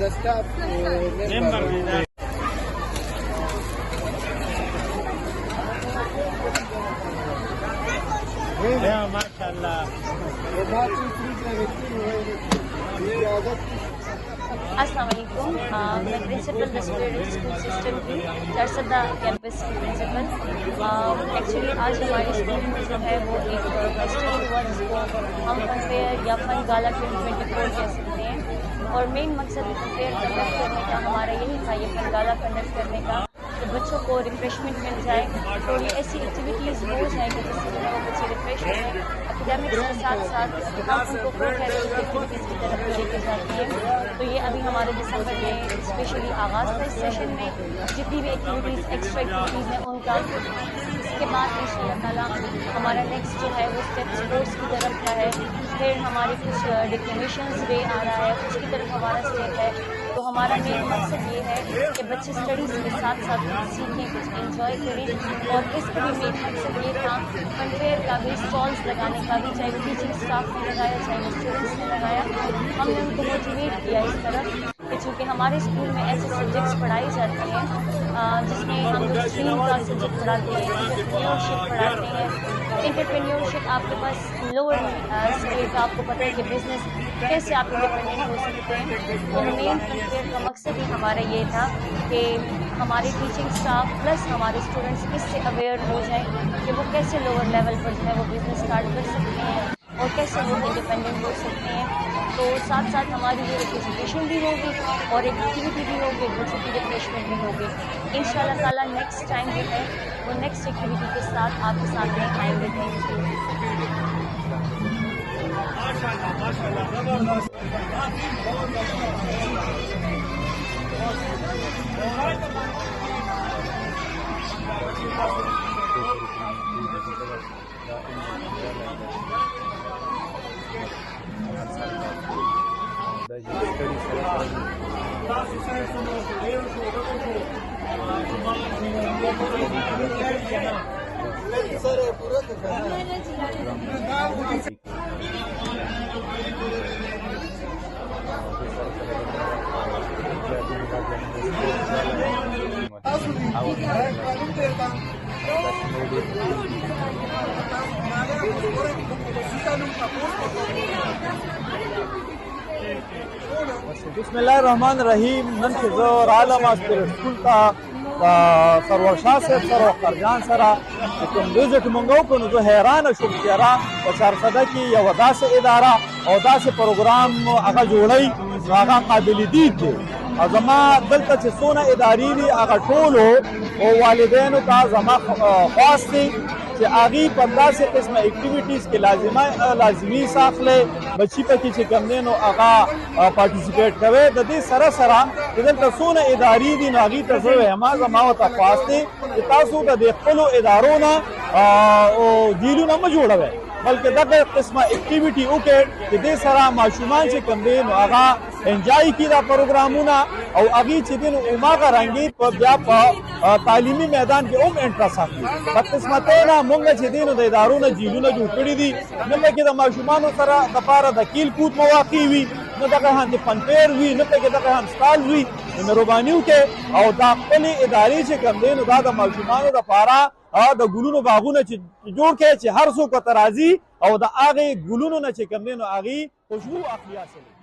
The staff member. Yeah, mashallah. अस्सलाम वालेकुम, मैं प्रिंसिपल रेस्पिरेटरी स्कूल सिस्टम की चरसदा कैंपस की प्रिंसिपल। एक्चुअली आज हमारे स्कूल में जो है वो एक फेस्टिवल हुआ जिसको हम फनफेयर या फन गाला 2024 कह सकते हैं, और मेन मकसद फनफेयर कंडक्ट करने का हमारा यही था, ये फन गाला कंडक्ट करने का, तो बच्चों को रिफ्रेशमेंट मिल जाए। तो ये ऐसी एक्टिविटीज़ हो जाए कि जिससे जो है वो बच्चे रिफ्रेश हो जाए। एकेडमिक्स के साथ साथ हम उनको को करिकुलर एक्टिविटीज़ की तरफ लेके जाते हैं। तो ये अभी हमारे दिसंबर में स्पेशली आगाज़ था इस सेशन में, जितनी भी एक्टिविटीज़ एक्स्ट्रा एक्टिविटीज़ हैं उनका। इसके बाद इंशाअल्लाह ताला हमारा नेक्स्ट जो है वो स्टेप स्पोर्ट्स की तरफ का है। फिर हमारी कुछ डिक्लेमेशंस डे आ रहा है, उसकी तरफ हमारा स्टेप है। तो हमारा मेन मकसद ये है कि बच्चे स्टडीज़ के साथ साथ कुछ सीखें, कुछ इंजॉय करें। और इसका भी मेन मकसद ये था फनफेयर का भी स्टॉल्स लगाने का भी, चाहे वो टीचिंग स्टाफ ने लगाया चाहे वो स्टूडेंट्स ने लगाया। हमने उनको मोटिवेट किया इस तरफ कि चूँकि हमारे स्कूल में ऐसे सब्जेक्ट्स पढ़ाई जाते हैं जिसमें हम स्ट्रीम का सब्जेक्ट पढ़ाते हैं, एंटरप्रेन्योरशिप पढ़ाते हैं। एंटरप्रेन्योरशिप आपके पास लोअर स्केल का, आपको पता है कि बिज़नेस कैसे आप इंडिपेंडेंट हो सकते हैं। तो मेन फनफेयर का मकसद ही हमारा ये था कि हमारे टीचिंग स्टाफ प्लस हमारे स्टूडेंट्स इससे अवेयर हो जाए कि वो कैसे लोअर लेवल पर जो है वो बिज़नेस स्टार्ट कर सकते हैं और कैसे वो इंडिपेंडेंट हो सकते हैं। तो साथ साथ हमारी ये रिप्रेजेंटेशन भी होगी और एक एक्टिविटी भी होगी, बच्चों की रिफ्रेशमेंट भी होगी। इंशाअल्लाह ताला नेक्स्ट टाइम जो है वो नेक्स्ट एक्टिविटी के साथ आपके सामने आएंगे। Thank you. बिस्मिल्लाहिर्रहमानिर्रहीम। नन से जो आलम स्कूल का सरवर शाह साहब सर वقار جان سره کوم وزټ مونږ کو نو زه حیران شوم چې را په چارسده کې یو داسې اداره او داسې پروګرام هغه جوړی هغه قابل دید دی. زما دلته چې څونه ادارې دي هغه ټولو او والدینو ته زما خواست دی چې هغې په داسې قسمه اکټیویټیز کې لازمي ساخلی بچي پکې چې کوم دی نو هغه پارټیسپیټ کوي. د دې سره سره چې دلته څونه ادارې دي نو هغې ته زه وایم زما ورته خواست دی چې تاسو د دې خپلو ادارو نه ډیلونه مه جوړوئ، بلکې دغه قسمه اکټیویټي وکړئ چې دې سره ماشومان چې کوم دی نو هغه انجای کړي دا پروګرامونه او هغې چې دی نو هماغه رنګې بیا په تعلیمي میدان کې هم انټرست اخلي. بدقسمتۍ نه مونږ چې دی نو د ادارو نه جیلونه جوړ کړي دي، نه پکې د ماشومانو سره دپاره د کیل کود مواقع وي، نه دغه هم د فنفیر وي، نه پکې دغه هم سټال وي. نو مهرباني وکړئ او دا خپلې ادارې چې کوم دی نو دا د ماشومانو دپاره د ګلونو باغونه چې جوړ کړي چې هر څوک ورته راځي او د هغې ګلونو نه چې کوم دی نو هغې خوشبو اخلي حاصل